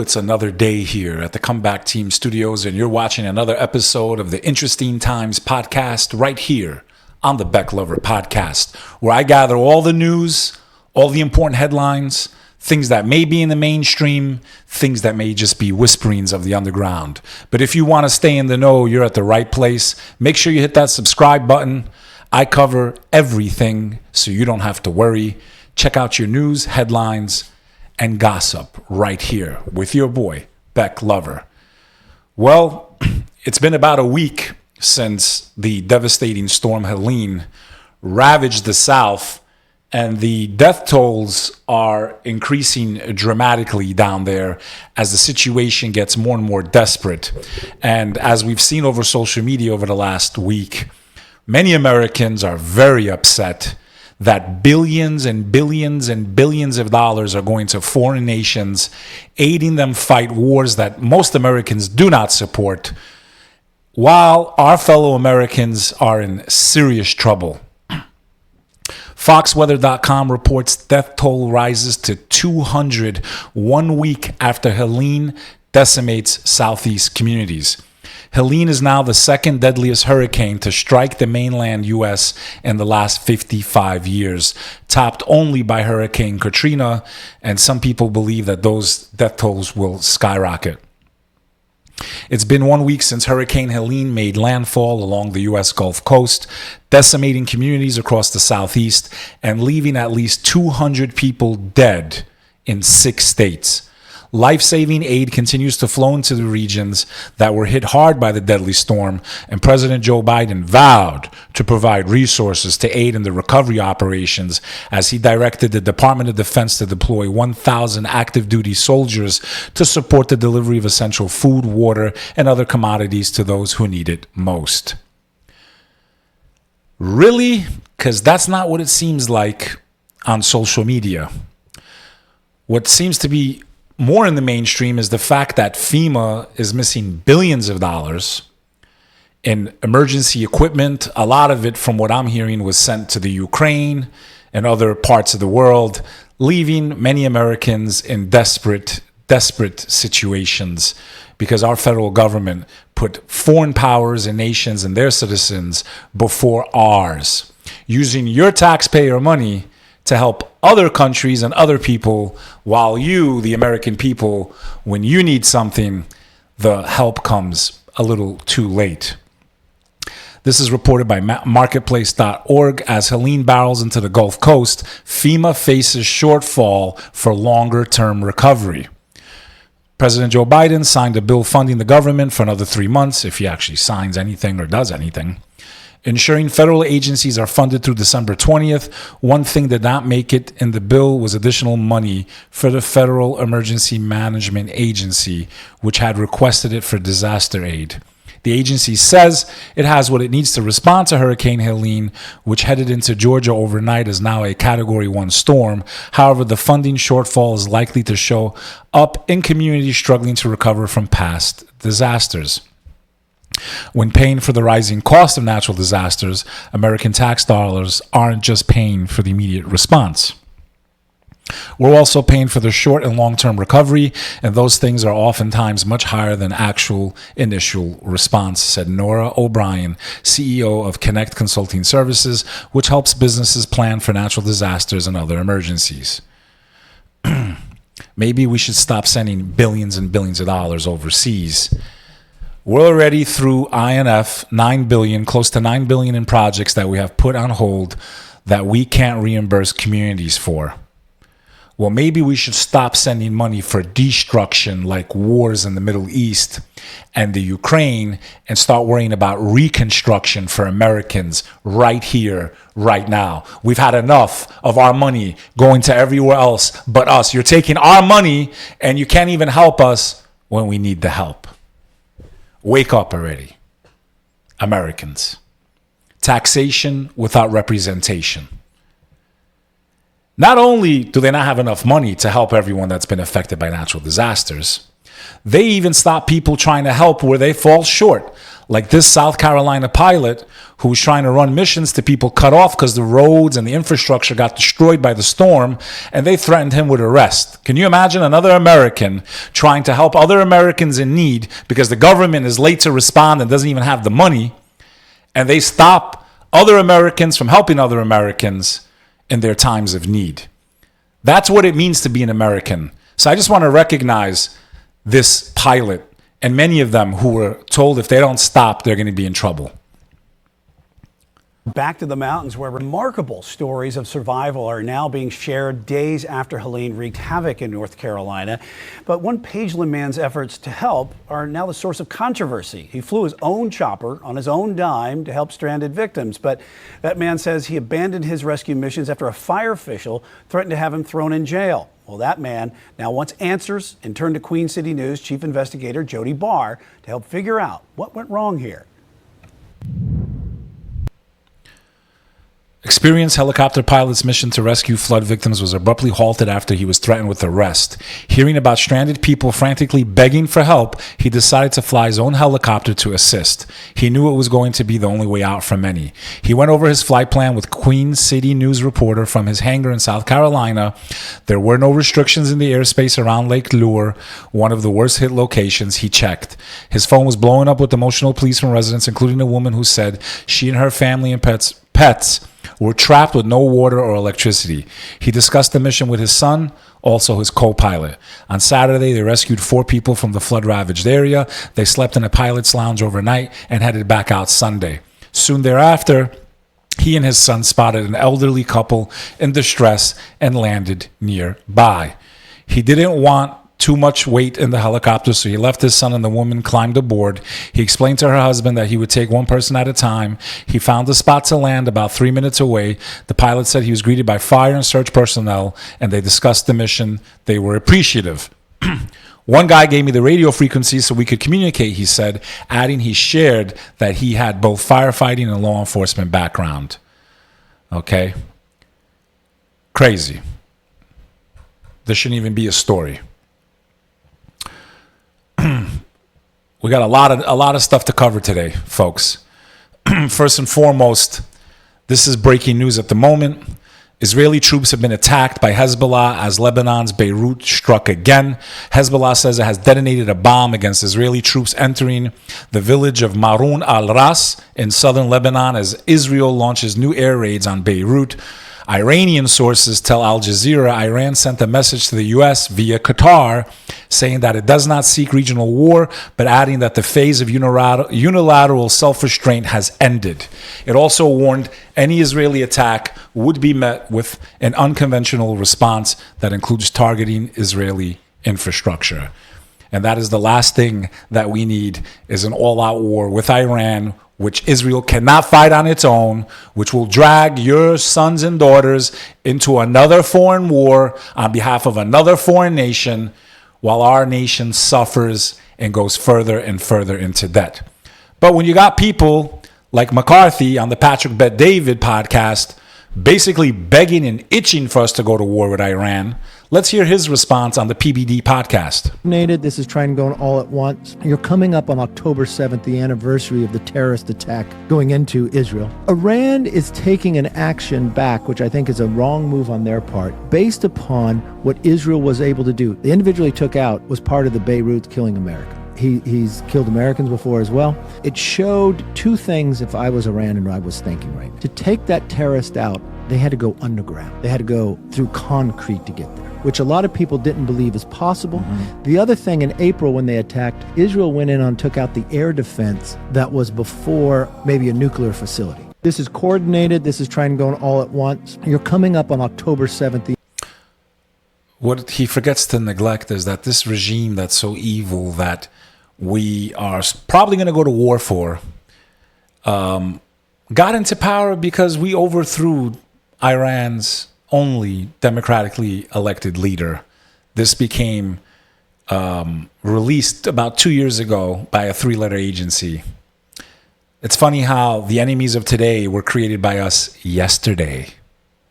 It's another day here at the Comeback Team Studios, and you're watching another episode of the Interesting Times podcast right here on the Bek Lover Podcast, where I gather all the news, all the important headlines, things that may be in the mainstream, things that may just be whisperings of the underground. But if you want to stay in the know, you're at the right place. Make sure you hit that subscribe button. I cover everything, so you don't have to worry. Check out your news, headlines, and gossip right here with your boy, Bek Lover. Well, it's been about a week since the devastating storm Helene ravaged the South, and the death tolls are increasing dramatically down there as the situation gets more and more desperate. And as we've seen over social media over the last week, many Americans are very upset that billions and billions and billions of dollars are going to foreign nations, aiding them fight wars that most Americans do not support, while our fellow Americans are in serious trouble. FoxWeather.com reports death toll rises to 200 1 week after Helene decimates southeast communities. Helene is now the second deadliest hurricane to strike the mainland U.S. in the last 55 years, topped only by Hurricane Katrina, and some people believe that those death tolls will skyrocket. It's been 1 week since Hurricane Helene made landfall along the U.S. Gulf Coast, decimating communities across the southeast and leaving at least 200 people dead in 6 states. Life-saving aid continues to flow into the regions that were hit hard by the deadly storm, and President Joe Biden vowed to provide resources to aid in the recovery operations as he directed the Department of Defense to deploy 1,000 active-duty soldiers to support the delivery of essential food, water, and other commodities to those who need it most. Really? Because that's not what it seems like on social media. What seems to be more in the mainstream is the fact that FEMA is missing billions of dollars in emergency equipment. A lot of it, from what I'm hearing, was sent to the Ukraine and other parts of the world, leaving many Americans in desperate situations because our federal government put foreign powers and nations and their citizens before ours, using your taxpayer money to help other countries and other people, while you, the American people, when you need something, the help comes a little too late. This is reported by marketplace.org. As Helene barrels into the Gulf Coast, FEMA faces shortfall for longer-term recovery. President Joe Biden signed a bill funding the government for another 3 months, if he actually signs anything or does anything, ensuring federal agencies are funded through December 20th. One thing that did not make it in the bill was additional money for the Federal Emergency Management Agency, which had requested it for disaster aid. The agency says it has what it needs to respond to Hurricane Helene, which headed into Georgia overnight as now a Category 1 storm. However, the funding shortfall is likely to show up in communities struggling to recover from past disasters. When paying for the rising cost of natural disasters, American tax dollars aren't just paying for the immediate response. We're also paying for the short and long-term recovery, and those things are oftentimes much higher than actual initial response, said Nora O'Brien, CEO of Connect Consulting Services, which helps businesses plan for natural disasters and other emergencies. Maybe we should stop sending billions and billions of dollars overseas. We're already through INF, close to $9 billion in projects that we have put on hold that we can't reimburse communities for. Well, maybe we should stop sending money for destruction like wars in the Middle East and the Ukraine and start worrying about reconstruction for Americans right here, right now. We've had enough of our money going to everywhere else but us. You're taking our money and you can't even help us when we need the help. Wake up already, Americans. Taxation without representation. Not only do they not have enough money to help everyone that's been affected by natural disasters, they even stop people trying to help where they fall short, Like this South Carolina pilot who was trying to run missions to people cut off because the roads and the infrastructure got destroyed by the storm, and they threatened him with arrest. Can you imagine another American trying to help other Americans in need because the government is late to respond and doesn't even have the money, and they stop other Americans from helping other Americans in their times of need? That's what it means to be an American. So I just want to recognize this pilot and many of them who were told if they don't stop, they're going to be in trouble. Back to the mountains, where remarkable stories of survival are now being shared days after Helene wreaked havoc in North Carolina. But one Pageland man's efforts to help are now the source of controversy. He flew his own chopper on his own dime to help stranded victims. But that man says he abandoned his rescue missions after a fire official threatened to have him thrown in jail. Well, that man now wants answers and turned to Queen City News Chief Investigator Jody Barr to help figure out what went wrong here. Experienced helicopter pilot's mission to rescue flood victims was abruptly halted after he was threatened with arrest. Hearing about stranded people frantically begging for help, he decided to fly his own helicopter to assist. He knew it was going to be the only way out for many. He went over his flight plan with Queen City News reporter from his hangar in South Carolina. There were no restrictions in the airspace around Lake Lure, one of the worst hit locations. He checked. His phone was blowing up with emotional pleas from residents, including a woman who said she and her family and pets were trapped with no water or electricity. He discussed the mission with his son, also his co-pilot. On Saturday, they rescued 4 people from the flood-ravaged area. They slept in a pilot's lounge overnight and headed back out Sunday. Soon thereafter, he and his son spotted an elderly couple in distress and landed nearby. He didn't want too much weight in the helicopter, so he left his son and the woman climbed aboard. He explained to her husband that he would take one person at a time. He found a spot to land about 3 minutes away. The pilot said he was greeted by fire and search personnel, and they discussed the mission. They were appreciative. One guy gave me the radio frequency so we could communicate, he said, adding he shared that he had both firefighting and law enforcement background. Okay? Crazy. This shouldn't even be a story. We got a lot of stuff to cover today, folks. First and foremost, this is breaking news at the moment. Israeli troops have been attacked by Hezbollah as Lebanon's Beirut struck again. Hezbollah says it has detonated a bomb against Israeli troops entering the village of Maroun al-Ras in southern Lebanon as Israel launches new air raids on Beirut. Iranian sources tell Al Jazeera Iran sent a message to the U.S. via Qatar saying that it does not seek regional war, but adding that the phase of unilateral self-restraint has ended. It also warned any Israeli attack would be met with an unconventional response that includes targeting Israeli infrastructure. And that is the last thing that we need, is an all-out war with Iran, which Israel cannot fight on its own, which will drag your sons and daughters into another foreign war on behalf of another foreign nation, while our nation suffers and goes further and further into debt. But when you got people like McCarthy on the Patrick Bet David podcast basically begging and itching for us to go to war with Iran, let's hear his response on the PBD podcast. This is trying to go all at once. You're coming up on October 7th, the anniversary of the terrorist attack going into Israel. Iran is taking an action back, which I think is a wrong move on their part, based upon what Israel was able to do. The individual he took out was part of the Beirut killing America. He's killed Americans before as well. It showed two things, if I was Iran and I was thinking right. To take that terrorist out, they had to go underground. They had to go through concrete to get there, which a lot of people didn't believe is possible. Mm-hmm. The other thing, in April when they attacked, Israel went in and took out the air defense that was before maybe a nuclear facility. This is coordinated. This is trying to go all at once. You're coming up on October 7th. What he forgets to neglect is that this regime that's so evil that we are probably going to go to war for got into power because we overthrew Iran's only democratically elected leader. This became released about 2 years ago by a 3-letter agency. It's funny how the enemies of today were created by us yesterday,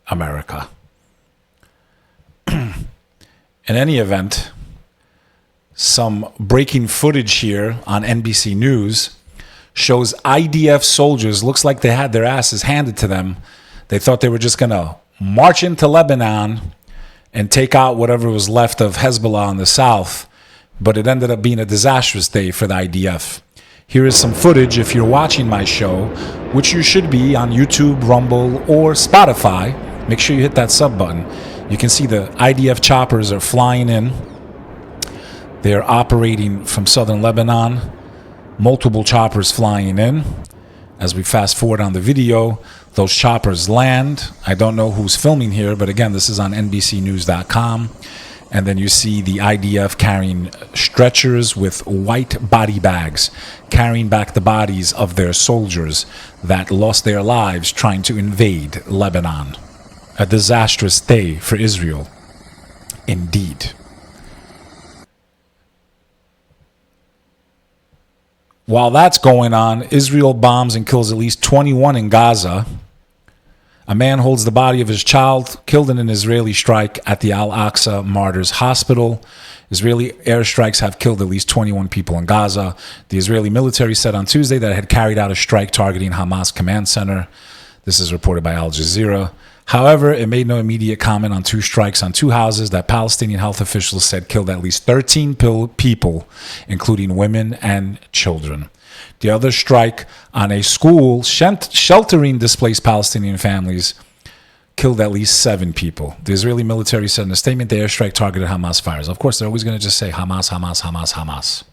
America. In any event, some breaking footage here on NBC News shows IDF soldiers, looks like they had their asses handed to them. They thought they were just going to march into Lebanon and take out whatever was left of Hezbollah in the south. But it ended up being a disastrous day for the IDF. Here is some footage if you're watching my show, which you should be on YouTube, Rumble, or Spotify. Make sure you hit that sub button. You can see the IDF choppers are flying in. They're operating from southern Lebanon. Multiple choppers flying in. As we fast forward on the video, those choppers land. I don't know who's filming here, but again, this is on NBCnews.com. And then you see the IDF carrying stretchers with white body bags, carrying back the bodies of their soldiers that lost their lives trying to invade Lebanon. A disastrous day for Israel, indeed. While that's going on, Israel bombs and kills at least 21 in Gaza. A man holds the body of his child killed in an Israeli strike at the Al-Aqsa Martyrs Hospital. Israeli airstrikes have killed at least 21 people in Gaza. The Israeli military said on Tuesday that it had carried out a strike targeting Hamas command center. This is reported by Al Jazeera. However, it made no immediate comment on two strikes on two houses that Palestinian health officials said killed at least 13 people, including women and children. The other strike on a school sheltering displaced Palestinian families killed at least 7 people. The Israeli military said in a statement the airstrike targeted Hamas fires. Of course, they're always going to just say Hamas, Hamas, Hamas, Hamas.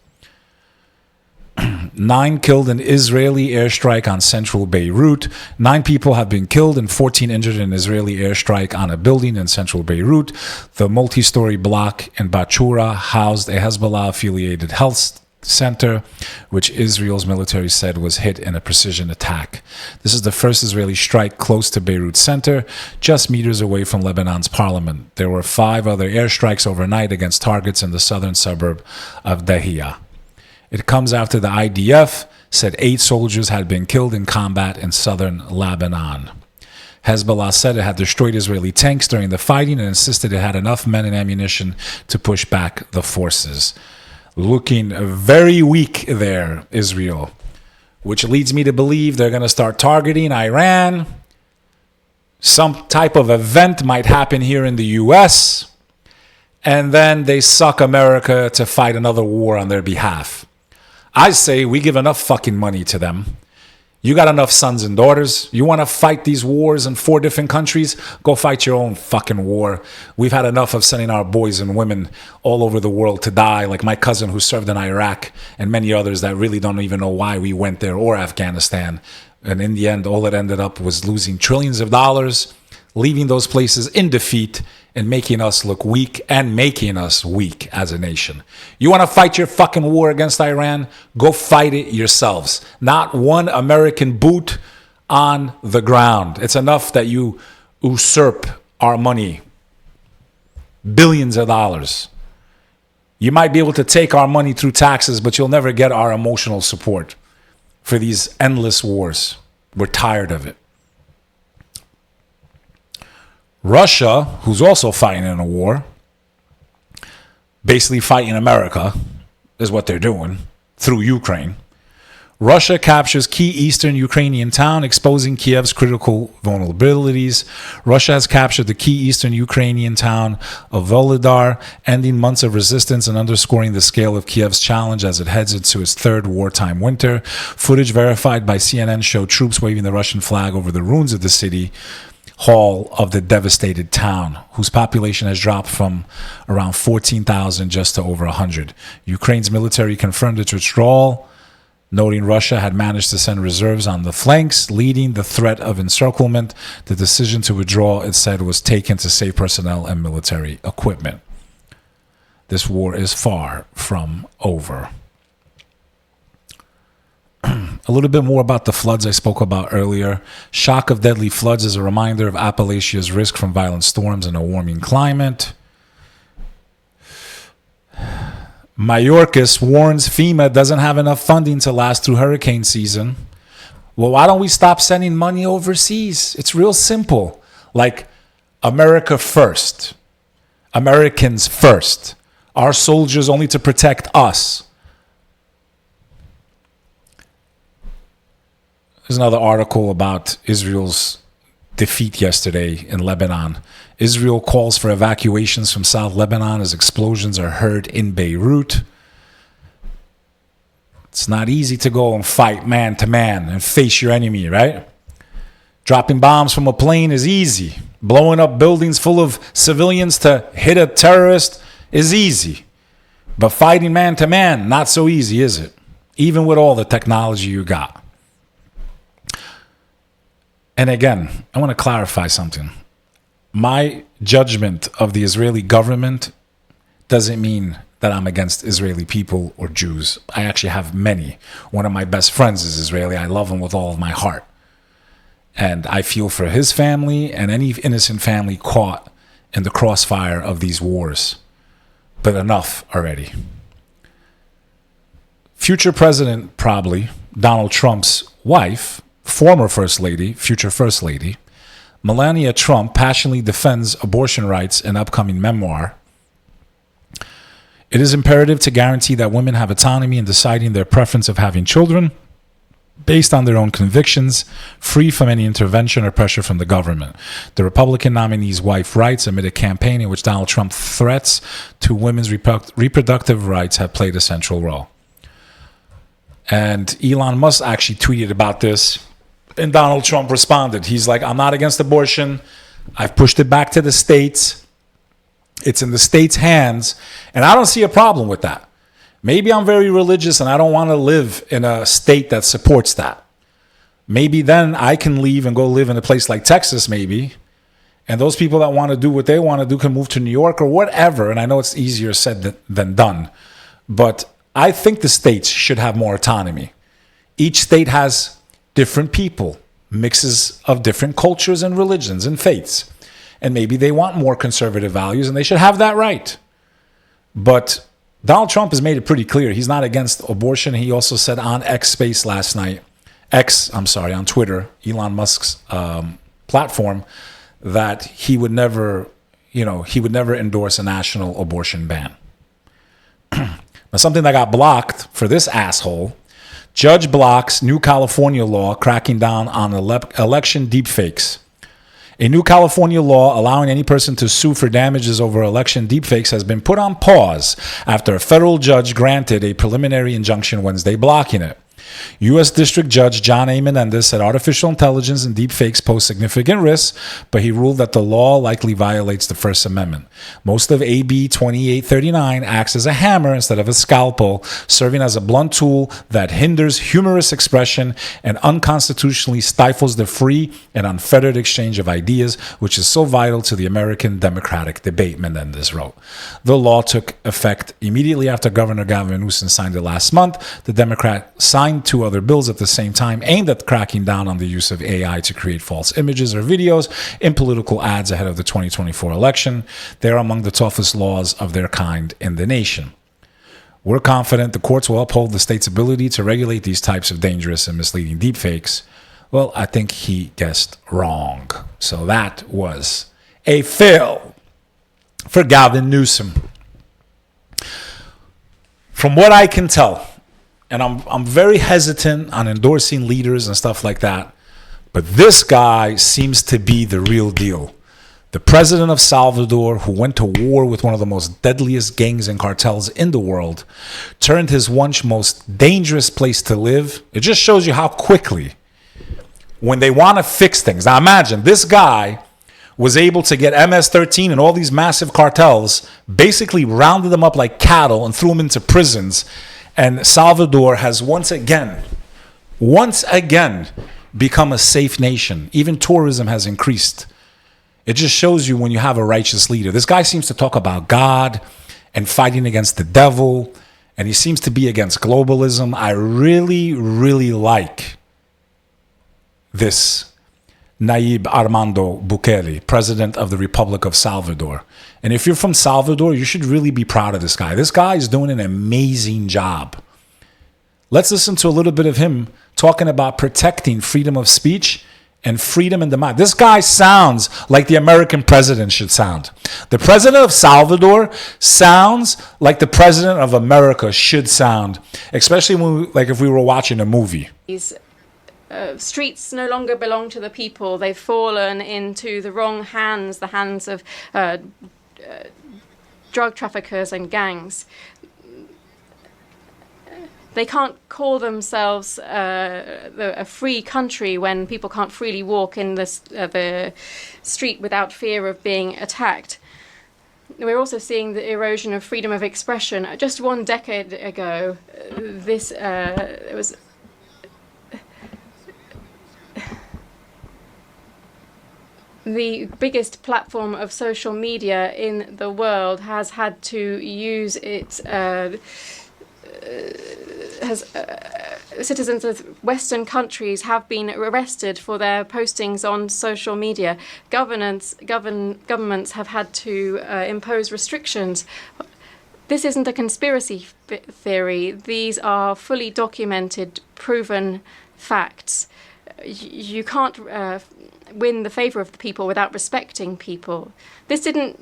9 killed in Israeli airstrike on central Beirut. 9 people have been killed and 14 injured in an Israeli airstrike on a building in central Beirut. The multi-story block in Bachura housed a Hezbollah-affiliated health center, which Israel's military said was hit in a precision attack. This is the first Israeli strike close to Beirut center, just meters away from Lebanon's parliament. There were 5 other airstrikes overnight against targets in the southern suburb of Dahiyah. It comes after the IDF said 8 soldiers had been killed in combat in southern Lebanon. Hezbollah said it had destroyed Israeli tanks during the fighting and insisted it had enough men and ammunition to push back the forces. Looking very weak there, Israel, which leads me to believe they're going to start targeting Iran. Some type of event might happen here in the U.S., and then they suck America to fight another war on their behalf. I say we give enough fucking money to them. You got enough sons and daughters. You want to fight these wars in 4 different countries? Go fight your own fucking war. We've had enough of sending our boys and women all over the world to die, like my cousin who served in Iraq and many others that really don't even know why we went there, or Afghanistan. And in the end, all it ended up was losing trillions of dollars, leaving those places in defeat and making us look weak and making us weak as a nation. You want to fight your fucking war against Iran? Go fight it yourselves. Not one American boot on the ground. It's enough that you usurp our money. Billions of dollars. You might be able to take our money through taxes, but you'll never get our emotional support for these endless wars. We're tired of it. Russia, who's also fighting in a war, basically fighting America, is what they're doing through Ukraine. Russia captures key eastern Ukrainian town, exposing Kiev's critical vulnerabilities. Russia has captured the key eastern Ukrainian town of Volodar, ending months of resistance and underscoring the scale of Kiev's challenge as it heads into its 3rd wartime winter. Footage verified by CNN showed troops waving the Russian flag over the ruins of the city hall of the devastated town, whose population has dropped from around 14,000 just to over 100. Ukraine's military confirmed its withdrawal, noting Russia had managed to send reserves on the flanks, leading the threat of encirclement. The decision to withdraw, it said, was taken to save personnel and military equipment. This war is far from over. A little bit more about the floods I spoke about earlier. Shock of deadly floods is a reminder of Appalachia's risk from violent storms and a warming climate. Mayorkas warns FEMA doesn't have enough funding to last through hurricane season. Well, why don't we stop sending money overseas? It's real simple. Like, America first. Americans first. Our soldiers only to protect us. There's another article about Israel's defeat yesterday in Lebanon. Israel calls for evacuations from South Lebanon as explosions are heard in Beirut. It's not easy to go and fight man to man and face your enemy, right? Dropping bombs from a plane is easy. Blowing up buildings full of civilians to hit a terrorist is easy. But fighting man to man, not so easy, is it? Even with all the technology you got. And again, I want to clarify something. My judgment of the Israeli government doesn't mean that I'm against Israeli people or Jews. I actually have many. One of my best friends is Israeli. I love him with all of my heart. And I feel for his family and any innocent family caught in the crossfire of these wars. But enough already. Future president, probably, Donald Trump's wife, former First Lady, future First Lady, Melania Trump passionately defends abortion rights in upcoming memoir. It is imperative to guarantee that women have autonomy in deciding their preference of having children based on their own convictions, free from any intervention or pressure from the government. The Republican nominee's wife writes amid a campaign in which Donald Trump threats to women's reproductive rights have played a central role. And Elon Musk actually tweeted about this, and Donald Trump responded. He's like, I'm not against abortion. I've pushed it back to the states. It's in the states' hands, and I don't see a problem with that. Maybe I'm very religious and I don't want to live in a state that supports that. Maybe then I can leave and go live in a place like Texas, maybe. And those people that want to do what they want to do can move to New York or whatever. And I know it's easier said than done. But I think the states should have more autonomy. Each state has different people, mixes of different cultures and religions and faiths. And maybe they want more conservative values and they should have that right. But Donald Trump has made it pretty clear. He's not against abortion. He also said on X Space last night, on Twitter, Elon Musk's platform, that he would never endorse a national abortion ban. But something that got blocked for this asshole, judge blocks new California law cracking down on election deepfakes. A new California law allowing any person to sue for damages over election deepfakes has been put on pause after a federal judge granted a preliminary injunction Wednesday blocking it. U.S. District Judge John A. Menendez said artificial intelligence and deepfakes pose significant risks, but he ruled that the law likely violates the First Amendment. Most of AB 2839 acts as a hammer instead of a scalpel, serving as a blunt tool that hinders humorous expression and unconstitutionally stifles the free and unfettered exchange of ideas, which is so vital to the American democratic debate, Menendez wrote. The law took effect immediately after Governor Gavin Newsom signed it last month. The Democrat signed two other bills at the same time aimed at cracking down on the use of AI to create false images or videos in political ads ahead of the 2024 election. They're among the toughest laws of their kind in the nation. We're confident the courts will uphold the state's ability to regulate these types of dangerous and misleading deepfakes. Well, I think he guessed wrong. So that was a fail for Gavin Newsom. From what I can tell, and I'm very hesitant on endorsing leaders and stuff like that, but this guy seems to be the real deal. The president of Salvador, who went to war with one of the most deadliest gangs and cartels in the world, turned his once most dangerous place to live. It just shows you how quickly, when they want to fix things. Now imagine, this guy was able to get MS-13 and all these massive cartels, basically rounded them up like cattle and threw them into prisons. And Salvador has once again become a safe nation. Even tourism has increased. It just shows you when you have a righteous leader. This guy seems to talk about God and fighting against the devil, and he seems to be against globalism. I really, really like this Nayib Armando Bukele, president of the Republic of Salvador. And if you're from Salvador, you should really be proud of this guy. This guy is doing an amazing job. Let's listen to a little bit of him talking about protecting freedom of speech and freedom in the mind. This guy sounds like the American president should sound. The president of Salvador sounds like the president of America should sound, especially when if we were watching a movie. streets no longer belong to the people. They've fallen into the wrong hands, the hands of drug traffickers and gangs. They can't call themselves a free country when people can't freely walk in the street without fear of being attacked. We're also seeing the erosion of freedom of expression. Just 1 decade ago, it was the biggest platform of social media in the world has had to use its citizens of Western countries have been arrested for their postings on social media. Governments have had to impose restrictions. This isn't a conspiracy theory. These are fully documented, proven facts. You can't win the favor of the people without respecting people. This didn't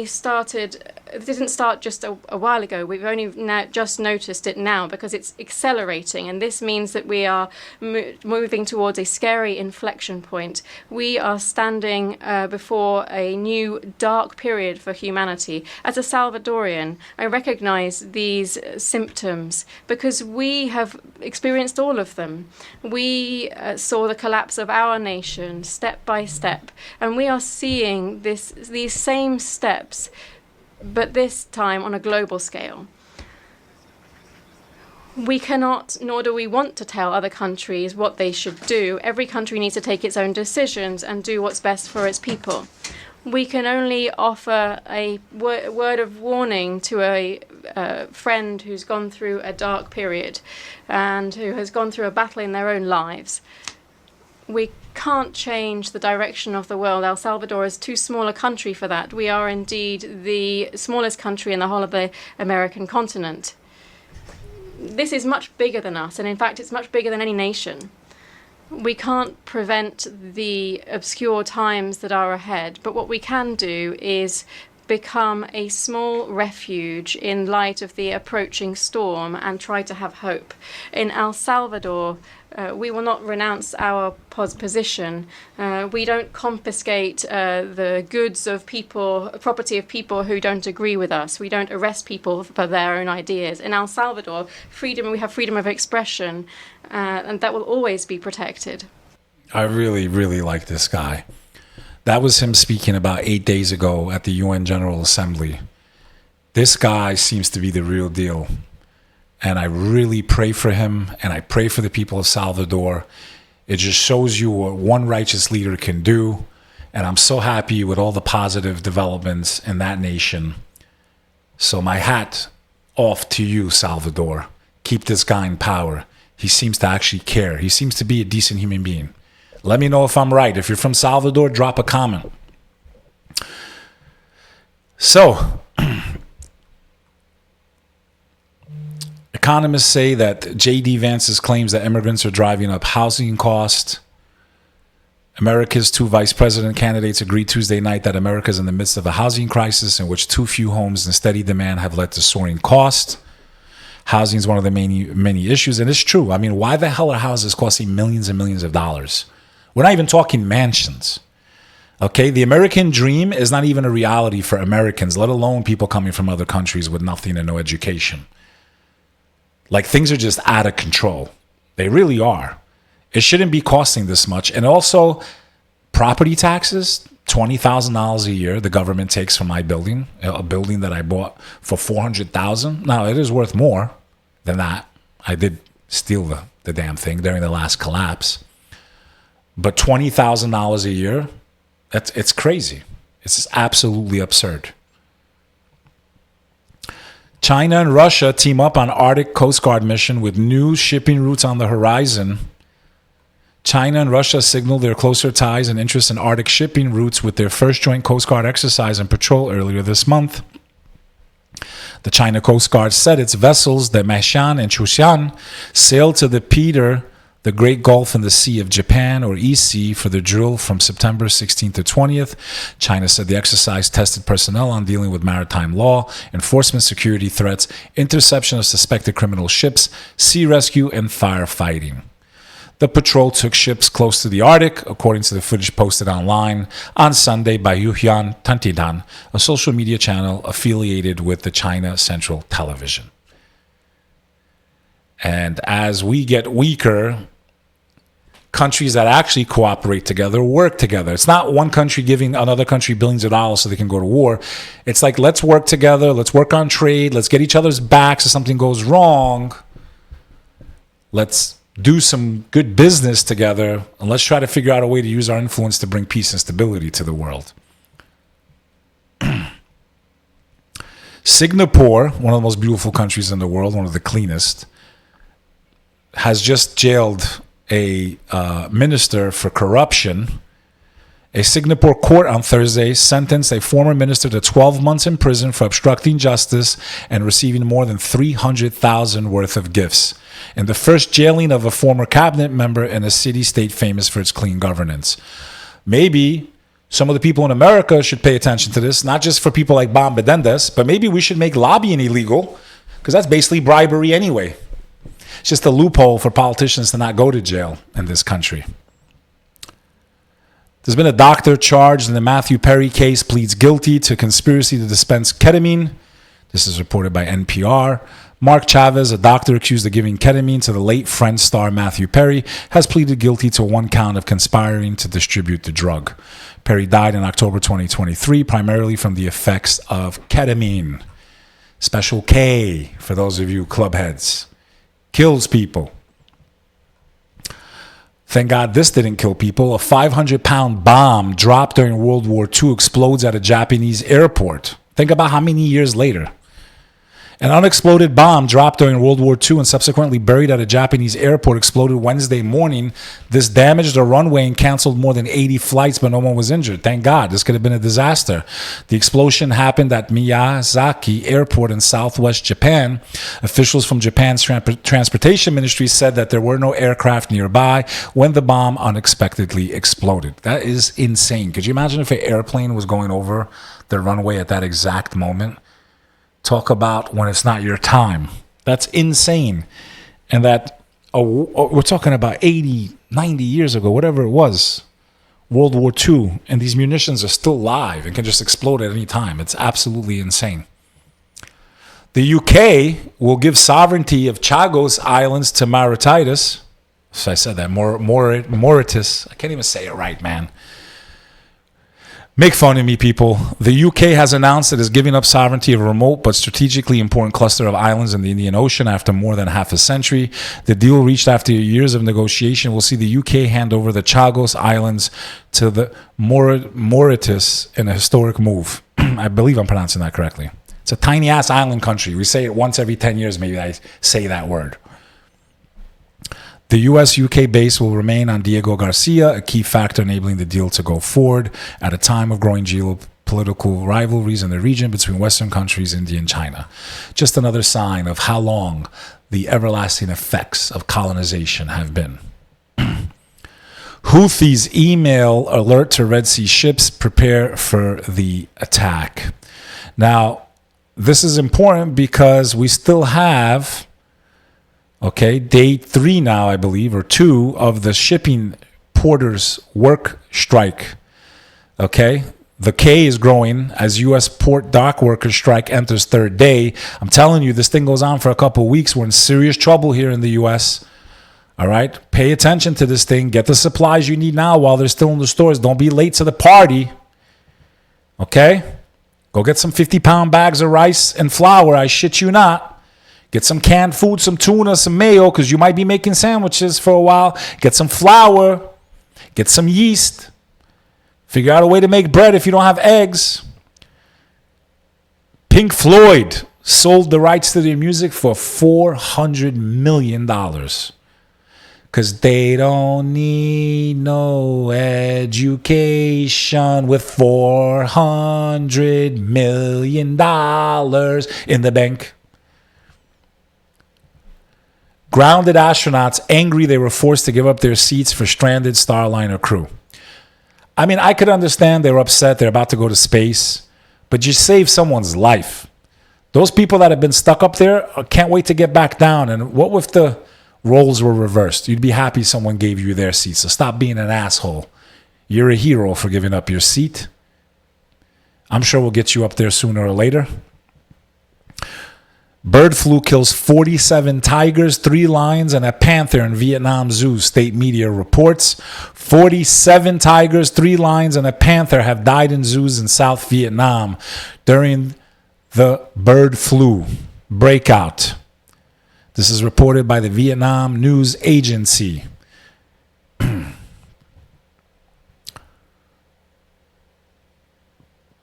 start just a while ago. We've only just noticed it now because it's accelerating, and this means that we are moving towards a scary inflection point. We are standing before a new dark period for humanity. As a Salvadorian, I recognize these symptoms because we have experienced all of them. We saw the collapse of our nation step by step, and we are seeing these same steps, but this time on a global scale. We cannot, nor do we want to tell other countries what they should do. Every country needs to take its own decisions and do what's best for its people. We can only offer a word of warning to a friend who's gone through a dark period and who has gone through a battle in their own lives. We can't change the direction of the world. El Salvador is too small a country for that. We are indeed the smallest country in the whole of the American continent. This is much bigger than us, and in fact it's much bigger than any nation. We can't prevent the obscure times that are ahead, but what we can do is become a small refuge in light of the approaching storm and try to have hope. In El Salvador, we will not renounce our position. We don't confiscate the goods of people, property of people who don't agree with us. We don't arrest people for their own ideas. In El Salvador, we have freedom of expression, and that will always be protected. I really, really like this guy. That was him speaking about 8 days ago at the UN General Assembly. This guy seems to be the real deal. And I really pray for him, and I pray for the people of Salvador. It just shows you what one righteous leader can do. And I'm so happy with all the positive developments in that nation. So my hat off to you, Salvador. Keep this guy in power. He seems to actually care. He seems to be a decent human being. Let me know if I'm right. If you're from Salvador, drop a comment. So, economists say that J.D. Vance's claims that immigrants are driving up housing costs. America's 2 vice president candidates agreed Tuesday night that America is in the midst of a housing crisis in which too few homes and steady demand have led to soaring costs. Housing is one of the many issues, and it's true. I mean, why the hell are houses costing millions and millions of dollars? We're not even talking mansions. Okay, the American dream is not even a reality for Americans, let alone people coming from other countries with nothing and no education. Like, things are just out of control. They really are. It shouldn't be costing this much. And also, property taxes, $20,000 a year the government takes from my building, a building that I bought for $400,000. Now, it is worth more than that. I did steal the damn thing during the last collapse. But $20,000 a year, it's crazy. It's absolutely absurd. China and Russia team up on Arctic Coast Guard mission with new shipping routes on the horizon. China and Russia signaled their closer ties and interest in Arctic shipping routes with their first joint Coast Guard exercise and patrol earlier this month. The China Coast Guard said its vessels, the Meishan and Chushan, sailed to the Peter, the Great Gulf and the Sea of Japan, or EC, for the drill from September 16th to 20th. China said the exercise tested personnel on dealing with maritime law, enforcement security threats, interception of suspected criminal ships, sea rescue, and firefighting. The patrol took ships close to the Arctic, according to the footage posted online on Sunday by Yuhyun Tantidan, a social media channel affiliated with the China Central Television. And as we get weaker, countries that actually cooperate together work together. It's not one country giving another country billions of dollars so they can go to war. It's like, let's work together, let's work on trade, let's get each other's backs if something goes wrong. Let's do some good business together, and let's try to figure out a way to use our influence to bring peace and stability to the world. Singapore, one of the most beautiful countries in the world, one of the cleanest, has just jailed a minister for corruption. A Singapore court on Thursday sentenced a former minister to 12 months in prison for obstructing justice and receiving more than $300,000 worth of gifts, in the first jailing of a former cabinet member in a city-state famous for its clean governance. Maybe some of the people in America should pay attention to this, not just for people like Bam Bedendes, but maybe we should make lobbying illegal, because that's basically bribery anyway. It's just a loophole for politicians to not go to jail in this country. There's been a doctor charged in the Matthew Perry case, pleads guilty to conspiracy to dispense ketamine. This is reported by NPR. Mark Chavez, a doctor accused of giving ketamine to the late Friends star Matthew Perry, has pleaded guilty to one count of conspiring to distribute the drug. Perry died in October 2023, primarily from the effects of ketamine. Special K, for those of you clubheads. Kills people. Thank God this didn't kill people. A 500-pound bomb dropped during World War II explodes at a Japanese airport. Think about how many years later. An unexploded bomb dropped during World War II and subsequently buried at a Japanese airport exploded Wednesday morning. This damaged a runway and canceled more than 80 flights, but no one was injured. Thank God. This could have been a disaster. The explosion happened at Miyazaki Airport in southwest Japan. Officials from Japan's transportation ministry said that there were no aircraft nearby when the bomb unexpectedly exploded. That is insane. Could you imagine if an airplane was going over the runway at that exact moment? Talk about when it's not your time. That's insane. And that, we're talking about 80, 90 years ago, whatever it was, World War II, and these munitions are still live and can just explode at any time. It's absolutely insane. The UK will give sovereignty of Chagos Islands to Mauritius. So I said that, Mauritius. I can't even say it right, man. Make fun of me, people. The UK has announced it is giving up sovereignty of a remote but strategically important cluster of islands in the Indian Ocean after more than half a century. The deal reached after years of negotiation will see the UK hand over the Chagos Islands to the Mauritius in a historic move. I believe I'm pronouncing that correctly. It's a tiny-ass island country. We say it once every 10 years, maybe I say that word. The U.S.-UK base will remain on Diego Garcia, a key factor enabling the deal to go forward at a time of growing geopolitical rivalries in the region between Western countries, India and China. Just another sign of how long the everlasting effects of colonization have been. Houthis email alert to Red Sea ships, prepare for the attack. Now, this is important because we still have... day 3 now, I believe, or 2 of the shipping porters work strike. The K is growing as U.S. port dock workers strike enters 3rd day. I'm telling you, this thing goes on for a couple of weeks. We're in serious trouble here in the U.S. All right? Pay attention to this thing. Get the supplies you need now while they're still in the stores. Don't be late to the party. Okay? Go get some 50-pound bags of rice and flour. I shit you not. Get some canned food, some tuna, some mayo, because you might be making sandwiches for a while. Get some flour. Get some yeast. Figure out a way to make bread if you don't have eggs. Pink Floyd sold the rights to their music for $400 million. Because they don't need no education with $400 million in the bank. Grounded astronauts angry they were forced to give up their seats for stranded Starliner crew. I mean, I could understand they were upset. They're about to go to space. But you saved someone's life. Those people that have been stuck up there can't wait to get back down. And what if roles were reversed. You'd be happy someone gave you their seat. So stop being an asshole. You're a hero for giving up your seat. I'm sure we'll get you up there sooner or later. Bird flu kills 47 tigers, 3 lions, and a panther in Vietnam zoo, state media reports. 47 tigers, 3 lions, and a panther have died in zoos in South Vietnam during the bird flu breakout. This is reported by the Vietnam News Agency.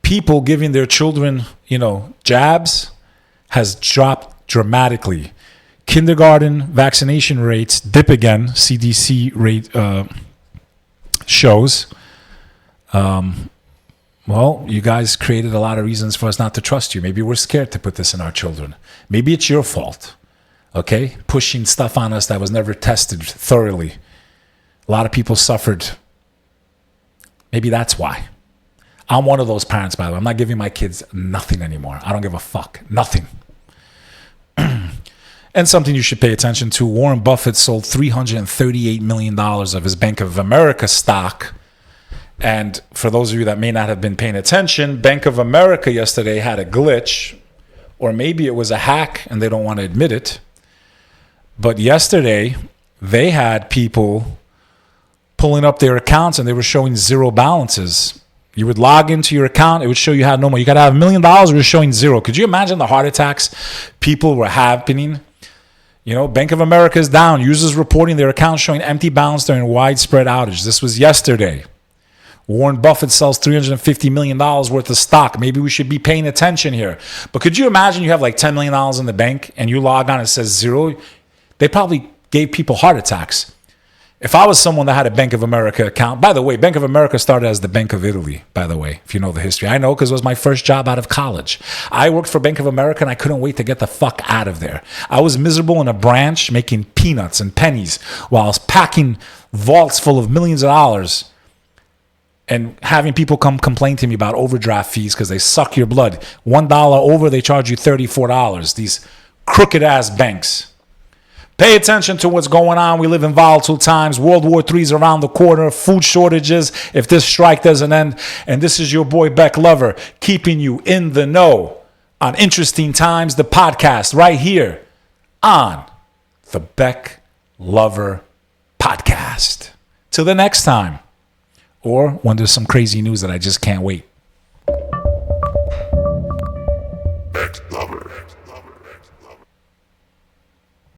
People giving their children, jabs has dropped dramatically. Kindergarten vaccination rates dip again, CDC rate shows. Well, you guys created a lot of reasons for us not to trust you. Maybe we're scared to put this in our children. Maybe it's your fault, okay? Pushing stuff on us that was never tested thoroughly. A lot of people suffered. Maybe that's why. I'm one of those parents, by the way. I'm not giving my kids nothing anymore. I don't give a fuck. Nothing. And something you should pay attention to, Warren Buffett sold $338 million of his Bank of America stock. And for those of you that may not have been paying attention, Bank of America yesterday had a glitch, or maybe it was a hack and they don't want to admit it. But yesterday, they had people pulling up their accounts and they were showing zero balances. You would log into your account, it would show you had no more. You got to have $1 million, it was showing zero. Could you imagine the heart attacks people were happening? Bank of America is down. Users reporting their accounts showing empty balance during widespread outage. This was yesterday. Warren Buffett sells $350 million worth of stock. Maybe we should be paying attention here. But could you imagine you have like $10 million in the bank and you log on and it says zero? They probably gave people heart attacks. If I was someone that had a Bank of America account, by the way, Bank of America started as the Bank of Italy, by the way, if you know the history. I know because it was my first job out of college. I worked for Bank of America and I couldn't wait to get the fuck out of there. I was miserable in a branch making peanuts and pennies while I was packing vaults full of millions of dollars and having people come complain to me about overdraft fees because they suck your blood. $1 over, they charge you $34. These crooked ass banks. Pay attention to what's going on. We live in volatile times. World War III is around the corner. Food shortages if this strike doesn't end. And this is your boy Bek Lover keeping you in the know on Interesting Times, the podcast right here on the Bek Lover Podcast. Till the next time. Or when there's some crazy news that I just can't wait.